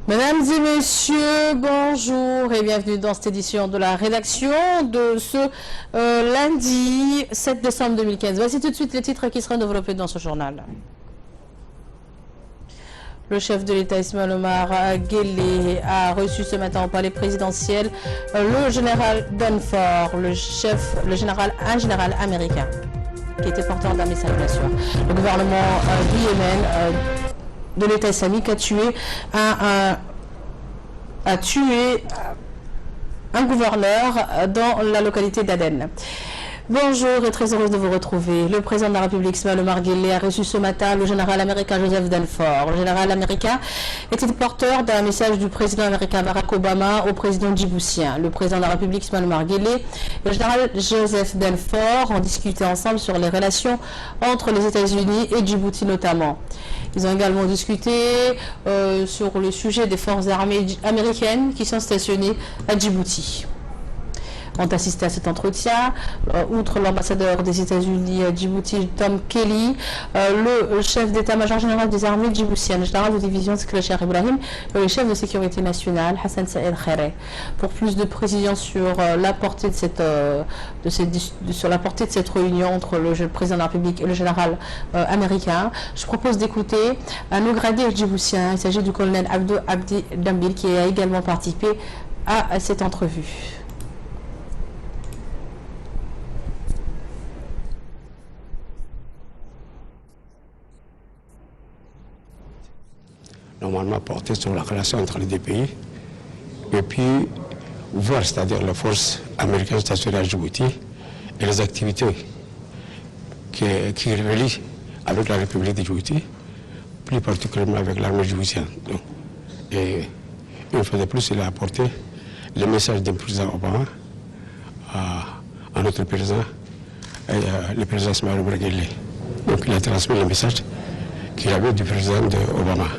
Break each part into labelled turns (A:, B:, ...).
A: Mesdames et messieurs, bonjour et bienvenue dans cette édition de la rédaction de ce lundi 7 décembre 2015. Voici tout de suite les titres qui seront développés dans ce journal. Le chef de l'État Ismaël Omar Guelleh a reçu ce matin au palais présidentiel le général Danford, un général américain qui était porteur d'un message bien sûr. Le gouvernement du Yémen de l'État islamique a tué un gouverneur dans la localité d'Aden. Bonjour et très heureuse de vous retrouver. Le président de la République, Ismaël Omar Guelleh, a reçu ce matin le général américain Joseph Danford. Le général américain était porteur d'un message du président américain Barack Obama au président djiboutien. Le président de la République, Ismaël Omar Guelleh, et le général Joseph Danford ont discuté ensemble sur les relations entre les États-Unis et Djibouti notamment. Ils ont également discuté sur le sujet des forces armées américaines qui sont stationnées à Djibouti. Ont assisté à cet entretien, outre l'ambassadeur des États-Unis à Djibouti, Tom Kelly, le chef d'état-major général des armées djiboutiennes, le général de division Sklachar Ibrahim, et le chef de sécurité nationale, Hassan Saïd Khairé. Pour plus de précisions sur la portée de cette réunion entre le président de la République et le général américain, je propose d'écouter un haut gradé djiboutien. Il s'agit du colonel Abdou Abdi Dambil qui a également participé à cette entrevue.
B: Normalement porté sur la relation entre les deux pays, et puis voir, c'est-à-dire la force américaine stationnées à Djibouti et les activités qui relient avec la République de Djibouti, plus particulièrement avec l'armée djiboutienne. Et une fois de plus, il a apporté le message du président Obama à notre président, le président Ismaël Omar Guelleh. Donc il a transmis le message qu'il avait du président Obama.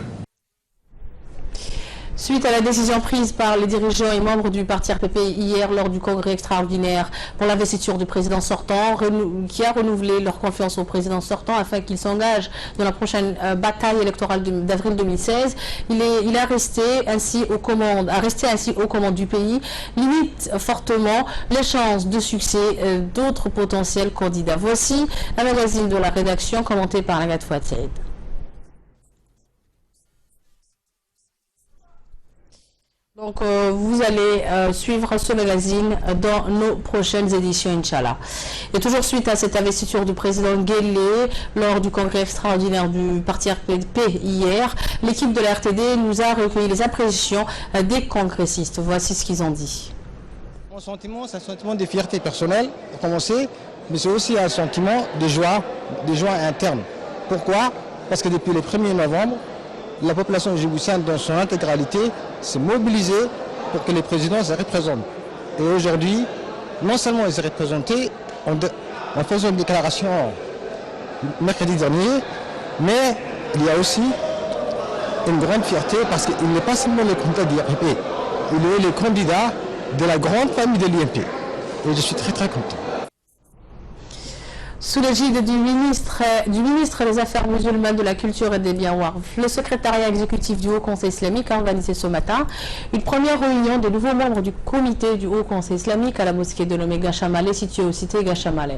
A: Suite à la décision prise par les dirigeants et membres du parti RPP hier lors du congrès extraordinaire pour l'investiture du président sortant, qui a renouvelé leur confiance au président sortant afin qu'il s'engage dans la prochaine bataille électorale d'avril 2016, il a resté ainsi aux commandes du pays, limite fortement les chances de succès d'autres potentiels candidats. Voici un magazine de la rédaction commenté par Agathe Fouad-Saïd. Donc, vous allez suivre ce magazine dans nos prochaines éditions, Inch'Allah. Et toujours suite à cette investiture du président Guelleh, lors du congrès extraordinaire du parti RPP hier, l'équipe de la RTD nous a recueilli les impressions des congressistes. Voici ce qu'ils ont dit.
C: Mon sentiment, c'est un sentiment de fierté personnelle, pour commencer, mais c'est aussi un sentiment de joie interne. Pourquoi? Parce que depuis le 1er novembre, la population djiboutienne dans son intégralité s'est mobilisée pour que les présidents se représentent. Et aujourd'hui, non seulement ils se représentés en faisant une déclaration mercredi dernier, mais il y a aussi une grande fierté parce qu'il n'est pas seulement le candidat de l'IRP, il est le candidat de la grande famille de l'IMP. Et je suis très très content.
A: Sous l'égide du ministre des Affaires musulmanes, de la Culture et des biens Warf, le secrétariat exécutif du Haut Conseil islamique a organisé ce matin une première réunion des nouveaux membres du comité du Haut Conseil islamique à la mosquée de Lomé Gachamalé, située au cité Gachamalé.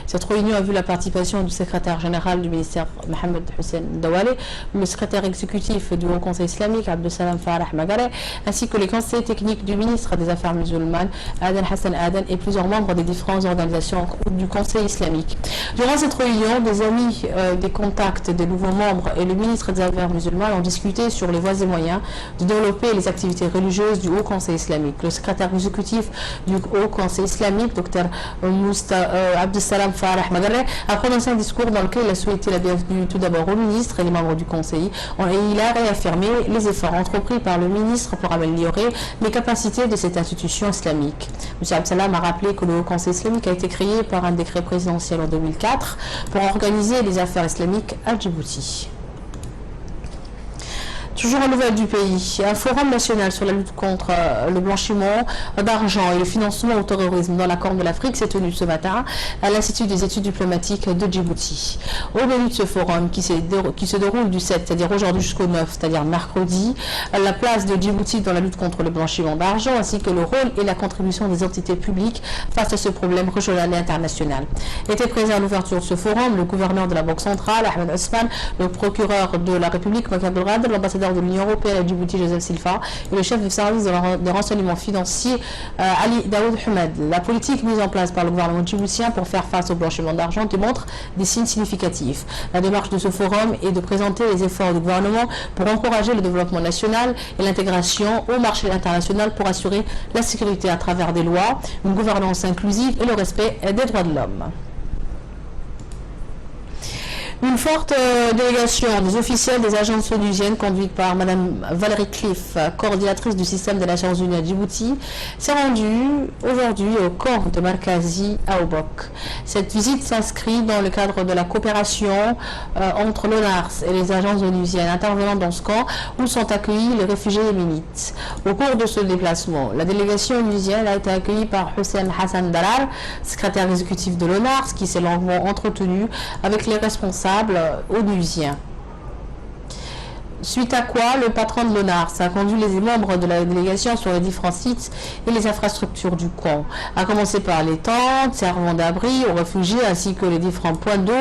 A: Cette réunion a vu la participation du secrétaire général du ministère Mohamed Hussein Dawale, le secrétaire exécutif du Haut Conseil islamique Abdussalam Farah Magare, ainsi que les conseillers techniques du ministre des Affaires musulmanes Aden Hassan Aden et plusieurs membres des différentes organisations du Conseil islamique. Durant cette réunion, des amis des contacts des nouveaux membres et le ministre des Affaires musulmanes ont discuté sur les voies et moyens de développer les activités religieuses du Haut Conseil islamique. Le secrétaire exécutif du Haut Conseil islamique, Dr Abdussalam Farah Magare, a prononcé un discours dans lequel il a souhaité la bienvenue tout d'abord au ministre et les membres du Conseil. Et il a réaffirmé les efforts entrepris par le ministre pour améliorer les capacités de cette institution islamique. M. Abdussalam a rappelé que le Haut Conseil islamique a été créé par un décret présidentiel en 2004 pour organiser les affaires islamiques à Djibouti. Toujours en nouvelle du pays, un forum national sur la lutte contre le blanchiment d'argent et le financement au terrorisme dans la Corne de l'Afrique s'est tenu ce matin à l'Institut des études diplomatiques de Djibouti. Au menu de ce forum qui se déroule du 7, c'est-à-dire aujourd'hui jusqu'au 9, c'est-à-dire mercredi, la place de Djibouti dans la lutte contre le blanchiment d'argent ainsi que le rôle et la contribution des entités publiques face à ce problème régional et international. Était présent à l'ouverture de ce forum le gouverneur de la Banque centrale, Ahmed Osman, le procureur de la République, Mohamed Abdelrad, l'ambassadeur de l'Union européenne à Djibouti, Joseph Silva, et le chef du service de renseignement financier, Ali Daoud Hamed. La politique mise en place par le gouvernement djiboutien pour faire face au blanchiment d'argent démontre des signes significatifs. La démarche de ce forum est de présenter les efforts du gouvernement pour encourager le développement national et l'intégration au marché international pour assurer la sécurité à travers des lois, une gouvernance inclusive et le respect des droits de l'homme. Une forte délégation des officiels des agences onusiennes conduite par Mme Valérie Cliff, coordinatrice du système des Nations Unies à Djibouti, s'est rendue aujourd'hui au camp de Markazi à Obok. Cette visite s'inscrit dans le cadre de la coopération entre l'ONARS et les agences onusiennes intervenant dans ce camp où sont accueillis les réfugiés yéménites. Au cours de ce déplacement, la délégation onusienne a été accueillie par Hussein Hassan Dalal, secrétaire exécutif de l'ONARS, qui s'est longuement entretenu avec les responsables onusiens. Suite à quoi, le patron de l'ONARS a conduit les membres de la délégation sur les différents sites et les infrastructures du camp, à commencer par les tentes servant d'abri aux réfugiés ainsi que les différents points d'eau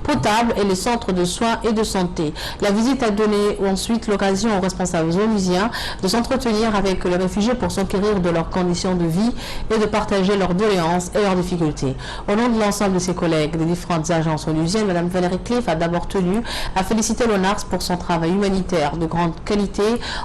A: potable et les centres de soins et de santé. La visite a donné ensuite l'occasion aux responsables onusiens de s'entretenir avec les réfugiés pour s'enquérir de leurs conditions de vie et de partager leurs doléances et leurs difficultés. Au nom de l'ensemble de ses collègues des différentes agences onusiennes, Mme Valérie Cliff a d'abord tenu à féliciter l'ONARS pour son travail humanitaire de grande qualité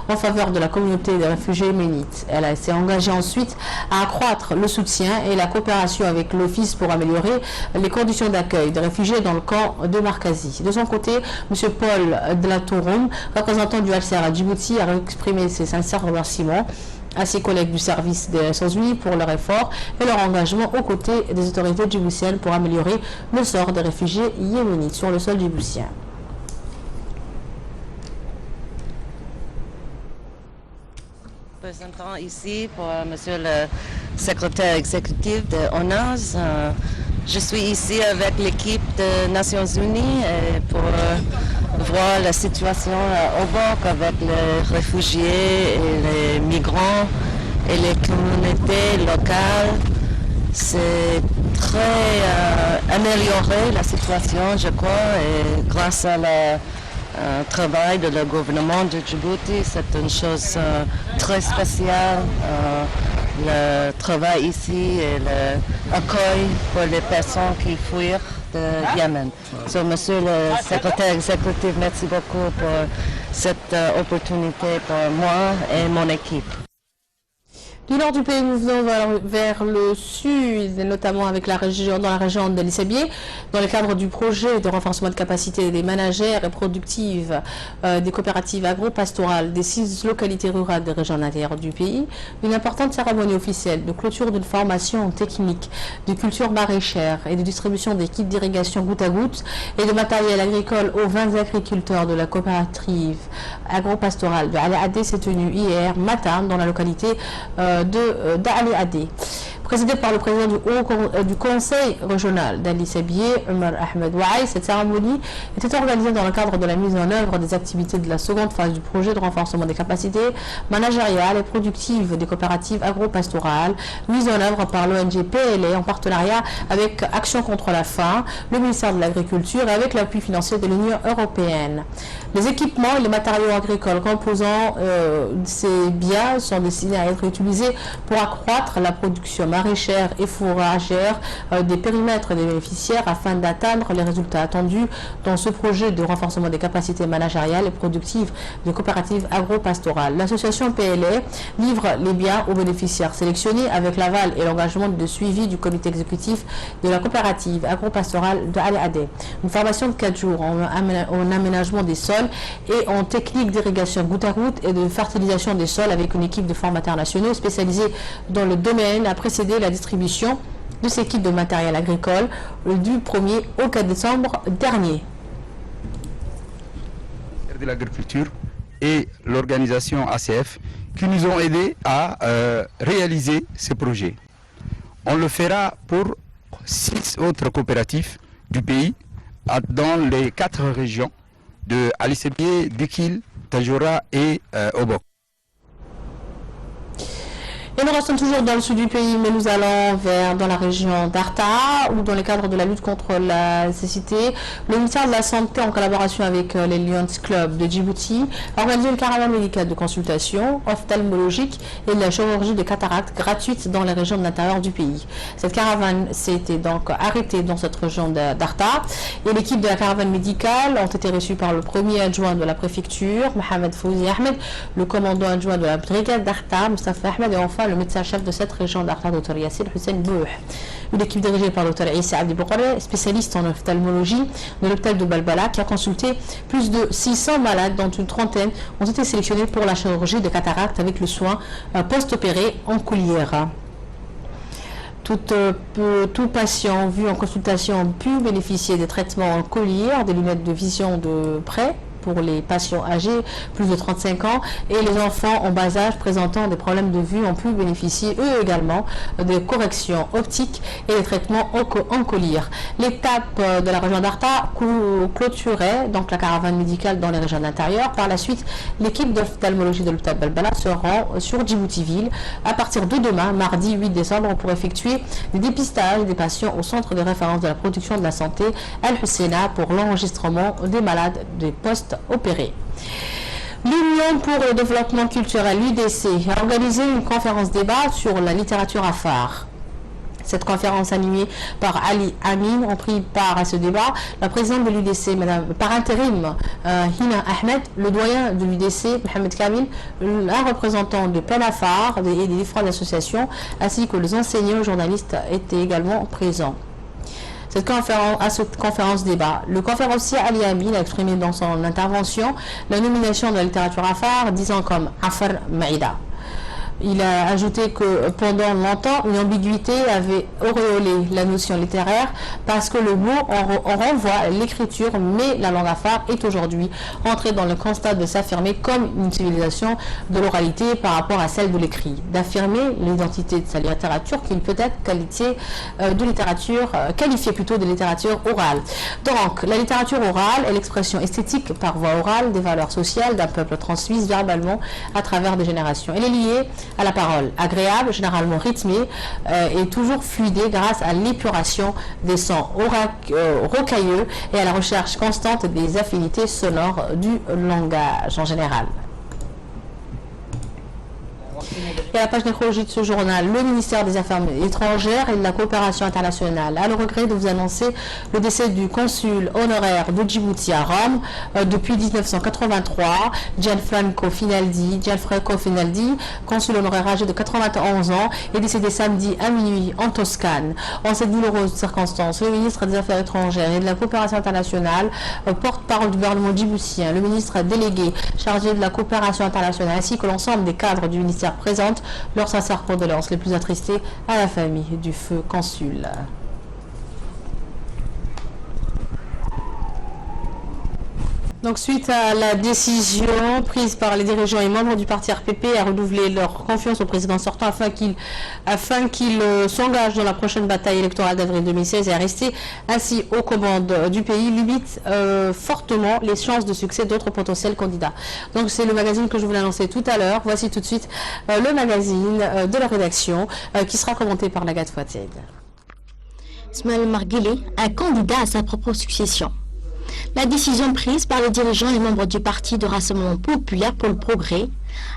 A: en faveur de la communauté des réfugiés yéménites. Elle s'est engagée ensuite à accroître le soutien et la coopération avec l'Office pour améliorer les conditions d'accueil des réfugiés dans le camp de Markazi. De son côté, M. Paul Dlatouroum, représentant du HCR à Djibouti, a exprimé ses sincères remerciements à ses collègues du service des Nations Unies pour leur effort et leur engagement aux côtés des autorités djiboutiennes pour améliorer le sort des réfugiés yéménites sur le sol djiboutien.
D: Représentant ici pour Monsieur le secrétaire exécutif de ONARS. Je suis ici avec l'équipe des Nations Unies pour voir la situation à Obok avec les réfugiés et les migrants et les communautés locales. C'est très amélioré la situation, je crois, et grâce à la travail de le gouvernement de Djibouti, c'est une chose très spéciale. Le travail ici et l'accueil pour les personnes qui fuient de Yémen. Monsieur le secrétaire exécutif, merci beaucoup pour cette opportunité pour moi et mon équipe.
A: Du nord du pays, nous venons vers le sud, notamment avec dans la région de l'Issabié, dans le cadre du projet de renforcement de capacité des managères et productives des coopératives agro-pastorales des 6 localités rurales des régions intérieures du pays. Une importante cérémonie officielle de clôture d'une formation technique de culture maraîchère et de distribution des kits d'irrigation goutte à goutte et de matériel agricole aux 20 agriculteurs de la coopérative agro-pastorale de Ali Adé s'est tenue hier matin dans la localité d'Ali Adé. Présidée par le président du conseil régional d'Ali Sabié, Omar Ahmed Ouaï, cette cérémonie était organisée dans le cadre de la mise en œuvre des activités de la seconde phase du projet de renforcement des capacités managériales et productives des coopératives agro-pastorales, mise en œuvre par l'ONG PLA en partenariat avec Action contre la faim, le ministère de l'Agriculture et avec l'appui financier de l'Union européenne. Les équipements et les matériaux agricoles composant ces biens sont destinés à être utilisés pour accroître la production maraîchère et fourragère des périmètres des bénéficiaires afin d'atteindre les résultats attendus dans ce projet de renforcement des capacités managériales et productives des coopératives agro-pastorales. L'association PLA livre les biens aux bénéficiaires sélectionnés avec l'aval et l'engagement de suivi du comité exécutif de la coopérative agro-pastorale de Ali Adé. Une formation de 4 jours en aménagement des sols et en technique d'irrigation goutte à goutte et de fertilisation des sols avec une équipe de formateurs nationaux spécialisés dans le domaine a précédé la distribution de ces kits de matériel agricole du 1er au 4 décembre dernier.
E: De l'agriculture et l'organisation ACF qui nous ont aidés à réaliser ces projets. On le fera pour 6 autres coopératives du pays dans les 4 régions de Ali Sebie, Dikil, Tadjoura et Obok.
A: Et nous restons toujours dans le sud du pays, mais nous allons dans la région d'Arta, où dans le cadre de la lutte contre la cécité, le ministère de la Santé, en collaboration avec les Lions Club de Djibouti, a organisé une caravane médicale de consultation ophtalmologique et de la chirurgie de cataracte gratuite dans les régions de l'intérieur du pays. Cette caravane s'était donc arrêtée dans cette région d'Arta, et l'équipe de la caravane médicale ont été reçues par le premier adjoint de la préfecture, Mohamed Fouzi Ahmed, le commandant adjoint de la brigade d'Arta, Mustafa Ahmed, et enfin le médecin-chef de cette région d'Arta, Dr Yassir Hussein Bouh. Une équipe dirigée par Dr Issa Abdi Boukare, spécialiste en ophtalmologie de l'hôpital de Balbala, qui a consulté plus de 600 malades, dont une trentaine ont été sélectionnés pour la chirurgie de cataracte avec le soin post-opéré en coulière. Tout patient vu en consultation a pu bénéficier des traitements en collière, des lunettes de vision de près pour les patients âgés plus de 35 ans, et les enfants en bas âge présentant des problèmes de vue ont pu bénéficier eux également de corrections optiques et des traitements en collière. L'étape de la région d'Arta clôturait donc la caravane médicale dans les régions d'intérieur. Par la suite, l'équipe d'ophtalmologie de l'hôpital Balbala se rend sur Djibouti-Ville à partir de demain, mardi 8 décembre, pour effectuer des dépistages des patients au centre de référence de la production de la santé Al-Husseina pour l'enregistrement des malades des postes opérés. L'Union pour le développement culturel, l'UDC, a organisé une conférence débat sur la littérature afar. Cette conférence animée par Ali Amin ont pris part à ce débat la présidente de l'UDC, par intérim, Hina Ahmed, le doyen de l'UDC, Mohamed Kamil, un représentant de PENAFAR et des différentes associations, ainsi que les enseignants et journalistes étaient également présents. À cette conférence débat, le conférencier Ali Amin a exprimé dans son intervention la nomination de la littérature afar, disant comme Afar Maïda. Il a ajouté que pendant longtemps, une ambiguïté avait auréolé la notion littéraire parce que le mot en renvoie l'écriture, mais la langue afar est aujourd'hui entrée dans le constat de s'affirmer comme une civilisation de l'oralité par rapport à celle de l'écrit, d'affirmer l'identité de sa littérature qui peut être qualifiée plutôt de littérature orale. Donc, la littérature orale est l'expression esthétique par voie orale des valeurs sociales d'un peuple transmises verbalement à travers des générations. Elle est liée à la parole, agréable, généralement rythmée et toujours fluidée grâce à l'épuration des sons rocailleux et à la recherche constante des affinités sonores du langage en général. Et à la page nécrologie de ce journal, le ministère des Affaires étrangères et de la coopération internationale a le regret de vous annoncer le décès du consul honoraire de Djibouti à Rome depuis 1983, Gianfranco Finaldi, consul honoraire âgé de 91 ans, est décédé samedi à minuit en Toscane. En cette douloureuse circonstance, le ministre des Affaires étrangères et de la coopération internationale, porte-parole du gouvernement djiboutien, le ministre délégué chargé de la coopération internationale ainsi que l'ensemble des cadres du ministère présentent leurs sincères condoléances les plus attristées à la famille du feu consul. Donc, suite à la décision prise par les dirigeants et membres du parti RPP à renouveler leur confiance au président sortant afin qu'il s'engage dans la prochaine bataille électorale d'avril 2016 et à rester ainsi aux commandes du pays, limite fortement les chances de succès d'autres potentiels candidats. Donc, c'est le magazine que je voulais annoncer tout à l'heure. Voici tout de suite le magazine de la rédaction qui sera commenté par Nagat Fouated.
F: Ismaël Marguilé, un candidat à sa propre succession. La décision prise par les dirigeants et membres du Parti de Rassemblement Populaire pour le Progrès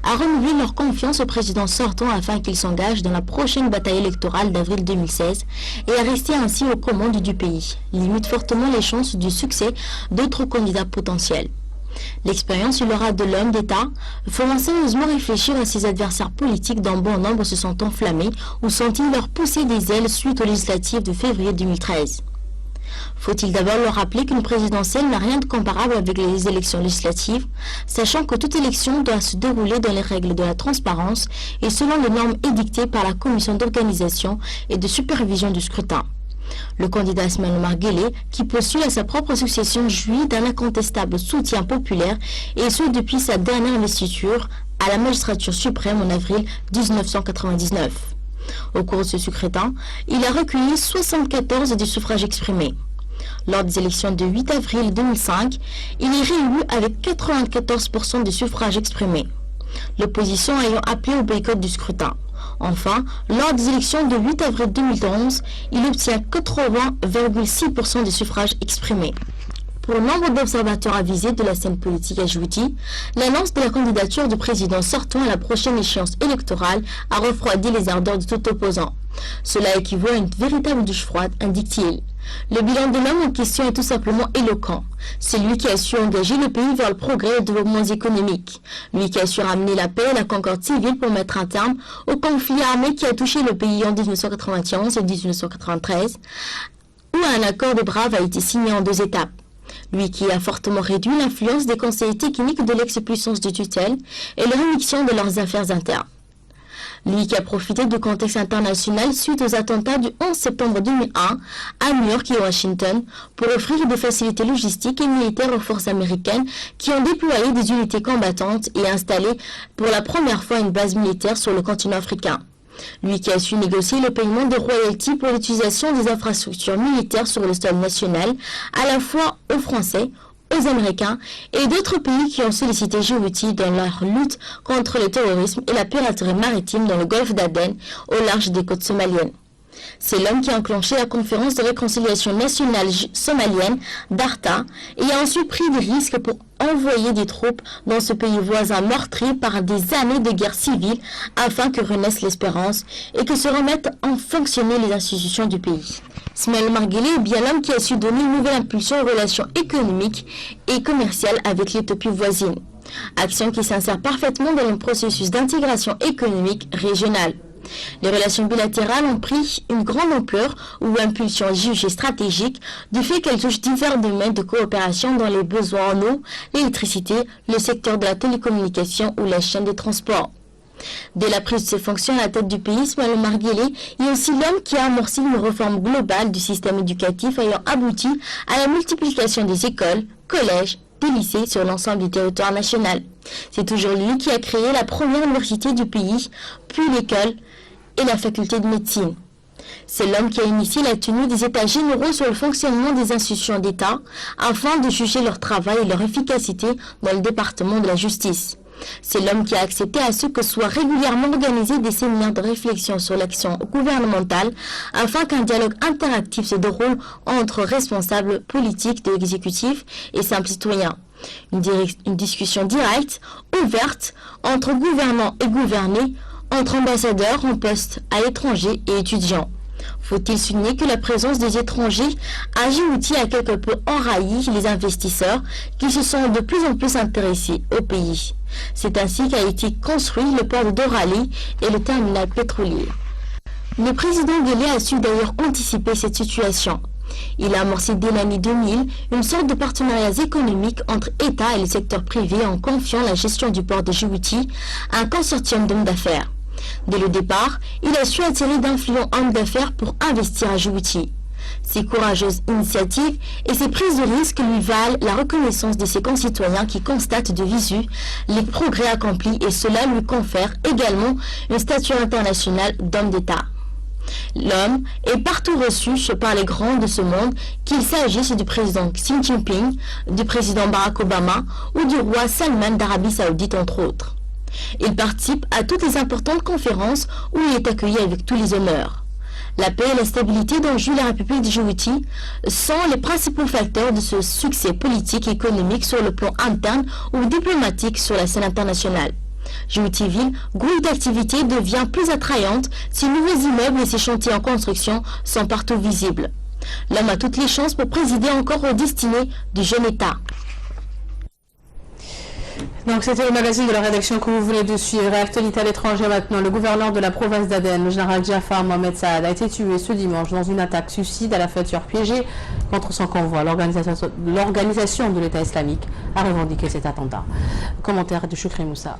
F: a renouvelé leur confiance au président sortant afin qu'il s'engage dans la prochaine bataille électorale d'avril 2016 et à rester ainsi aux commandes du pays, limite fortement les chances du succès d'autres candidats potentiels. L'expérience aura de l'homme d'État fera sérieusement réfléchir à ses adversaires politiques dont bon nombre se sont enflammés ou sont-ils leur pousser des ailes suite aux législatives de février 2013. Faut-il d'abord leur rappeler qu'une présidentielle n'a rien de comparable avec les élections législatives, sachant que toute élection doit se dérouler dans les règles de la transparence et selon les normes édictées par la commission d'organisation et de supervision du scrutin. Le candidat Ismaël Omar Guelleh, qui postule à sa propre succession, jouit d'un incontestable soutien populaire, et ce depuis sa dernière investiture à la magistrature suprême en avril 1999. Au cours de ce scrutin, il a recueilli 74 des suffrages exprimés. Lors des élections de 8 avril 2005, il est réélu avec 94% des suffrages exprimés, l'opposition ayant appelé au boycott du scrutin. Enfin, lors des élections de 8 avril 2011, il obtient 80,6% des suffrages exprimés. Pour nombre d'observateurs avisés de la scène politique à Djibouti, l'annonce de la candidature du président sortant à la prochaine échéance électorale a refroidi les ardeurs de tout opposant. Cela équivaut à une véritable douche froide, indique-t-il. Le bilan de l'homme en question est tout simplement éloquent. C'est lui qui a su engager le pays vers le progrès et le développement économique. Lui qui a su ramener la paix et la concorde civile pour mettre un terme au conflit armé qui a touché le pays en 1991 et 1993, où un accord de Brave a été signé en 2 étapes. Lui qui a fortement réduit l'influence des conseillers techniques de l'ex-puissance de tutelle et leur éviction de leurs affaires internes. Lui qui a profité du contexte international suite aux attentats du 11 septembre 2001 à New York et Washington pour offrir des facilités logistiques et militaires aux forces américaines qui ont déployé des unités combattantes et installé pour la première fois une base militaire sur le continent africain. Lui qui a su négocier le paiement de royalties pour l'utilisation des infrastructures militaires sur le sol national, à la fois aux Français, aux Américains et d'autres pays qui ont sollicité Djibouti dans leur lutte contre le terrorisme et la piraterie maritime dans le golfe d'Aden, au large des côtes somaliennes. C'est l'homme qui a enclenché la conférence de réconciliation nationale somalienne d'Arta et a ensuite pris des risques pour envoyer des troupes dans ce pays voisin meurtri par des années de guerre civile afin que renaisse l'espérance et que se remettent en fonctionner les institutions du pays. Ismaël Omar Guelleh est bien l'homme qui a su donner une nouvelle impulsion aux relations économiques et commerciales avec l'Éthiopie voisine. Action qui s'insère parfaitement dans le processus d'intégration économique régionale. Les relations bilatérales ont pris une grande ampleur ou impulsion jugée stratégique du fait qu'elles touchent divers domaines de coopération dans les besoins en eau, l'électricité, le secteur de la télécommunication ou la chaîne des transports. Dès la prise de ses fonctions à la tête du pays, Ismaël Omar Guelleh est aussi l'homme qui a amorcé une réforme globale du système éducatif ayant abouti à la multiplication des écoles, collèges, des lycées sur l'ensemble du territoire national. C'est toujours lui qui a créé la première université du pays, puis l'école et la faculté de médecine. C'est l'homme qui a initié la tenue des états généraux sur le fonctionnement des institutions d'État afin de juger leur travail et leur efficacité dans le département de la justice. C'est l'homme qui a accepté à ce que soient régulièrement organisés des séminaires de réflexion sur l'action gouvernementale afin qu'un dialogue interactif se déroule entre responsables politiques de l'exécutif et simples citoyens. Une discussion directe, ouverte, entre gouvernants et gouvernés, entre ambassadeurs en poste à l'étranger et étudiants. Faut-il souligner que la présence des étrangers à Djibouti a quelque peu enrayi les investisseurs qui se sont de plus en plus intéressés au pays. C'est ainsi qu'a été construit le port de Dorali et le terminal pétrolier. Le président Guelleh a su d'ailleurs anticiper cette situation. Il a amorcé dès l'année 2000 une sorte de partenariats économiques entre État et le secteur privé en confiant la gestion du port de Djibouti à un consortium d'hommes d'affaires. Dès le départ, il a su attirer d'influents hommes d'affaires pour investir à Djibouti. Ses courageuses initiatives et ses prises de risques lui valent la reconnaissance de ses concitoyens qui constatent de visu les progrès accomplis et cela lui confère également une stature internationale d'homme d'État. L'homme est partout reçu par les grands de ce monde, qu'il s'agisse du président Xi Jinping, du président Barack Obama ou du roi Salman d'Arabie Saoudite entre autres. Il participe à toutes les importantes conférences où il est accueilli avec tous les honneurs. La paix et la stabilité dont jouit la République de Djibouti sont les principaux facteurs de ce succès politique et économique sur le plan interne ou diplomatique sur la scène internationale. Djibouti-Ville, groupe d'activité, devient plus attrayante, ses nouveaux immeubles et ses chantiers en construction sont partout visibles. L'homme a toutes les chances pour présider encore aux destinées du jeune État.
A: Donc c'était le magazine de la rédaction que vous venez de suivre. Actualité à l'étranger maintenant. Le gouverneur de la province d'Aden, le général Jafar Mohamed Saad, a été tué ce dimanche dans une attaque suicide à la voiture piégée contre son convoi. L'organisation de l'État islamique a revendiqué cet attentat. Commentaire de Choukri Moussa.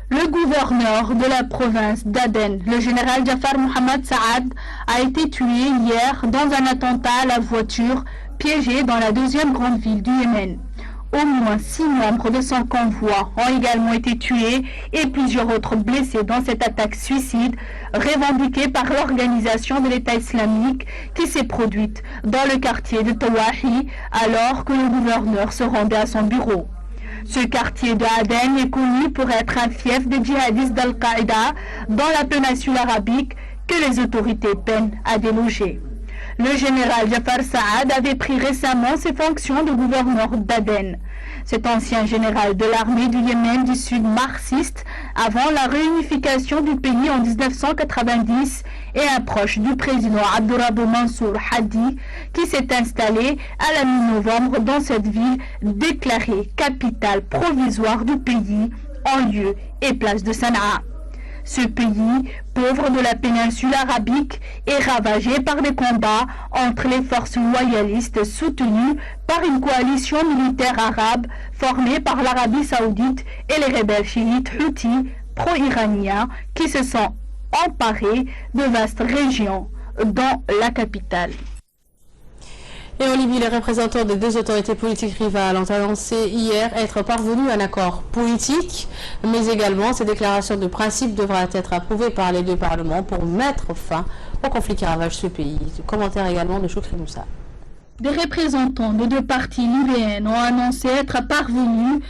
G: Le gouverneur de la province d'Aden, le général Jafar Mohamed Saad, a été tué hier dans un attentat à la voiture piégé dans la deuxième grande ville du Yémen. Au moins 6 membres de son convoi ont également été tués et plusieurs autres blessés dans cette attaque suicide revendiquée par l'organisation de l'État islamique qui s'est produite dans le quartier de Tawahi alors que le gouverneur se rendait à son bureau. Ce quartier de Aden est connu pour être un fief des djihadistes d'Al-Qaïda dans la péninsule arabique que les autorités peinent à déloger. Le général Jafar Saad avait pris récemment ses fonctions de gouverneur d'Aden. Cet ancien général de l'armée du Yémen du Sud marxiste avant la réunification du pays en 1990 et un proche du président Abdurrabou Mansour Hadi qui s'est installé à la mi-novembre dans cette ville déclarée capitale provisoire du pays en lieu et place de Sanaa. Ce pays, pauvre de la péninsule arabique, est ravagé par des combats entre les forces loyalistes soutenues par une coalition militaire arabe formée par l'Arabie saoudite et les rebelles chiites Houthis pro-iraniens qui se sont emparés de vastes régions dans la capitale.
A: Et en Libye, les représentants des deux autorités politiques rivales ont annoncé hier être parvenus à un accord politique, mais également ces déclarations de principe devraient être approuvées par les deux parlements pour mettre fin au conflit qui ravage ce pays. Commentaire également de Choukri Moussa.
G: Des représentants de deux partis libyennes ont annoncé être parvenus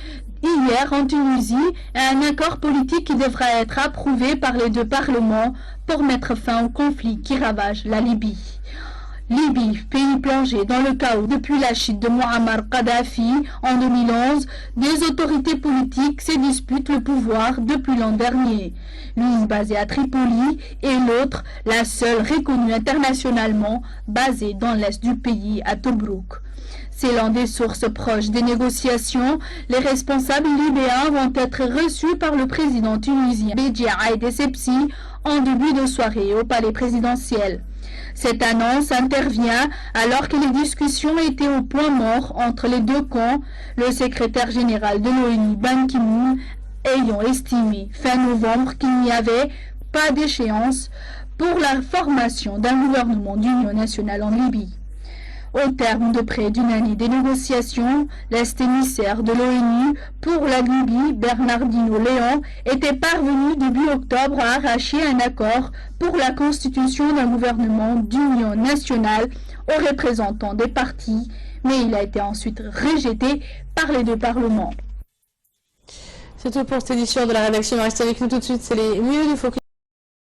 G: hier en Tunisie à un accord politique qui devra être approuvé par les deux parlements pour mettre fin au conflit qui ravage la Libye. Libye, pays plongé dans le chaos depuis la chute de Muammar Kadhafi en 2011, des autorités politiques se disputent le pouvoir depuis l'an dernier. L'une basée à Tripoli et l'autre, la seule reconnue internationalement, basée dans l'est du pays à Tobrouk. Selon des sources proches des négociations, les responsables libyens vont être reçus par le président tunisien Béji Aïd Essebsi en début de soirée au palais présidentiel. Cette annonce intervient alors que les discussions étaient au point mort entre les deux camps, le secrétaire général de l'ONU Ban Ki-moon ayant estimé fin novembre qu'il n'y avait pas d'échéance pour la formation d'un gouvernement d'union nationale en Libye. Au terme de près d'une année de négociations, l'ex-émissaire de l'ONU pour la Libye, Bernardino Léon, était parvenu début octobre à arracher un accord pour la constitution d'un gouvernement d'union nationale aux représentants des partis, mais il a été ensuite rejeté par les deux parlements.
A: C'est tout pour cette édition de la rédaction. Restez avec nous tout de suite, c'est les mieux du Focus.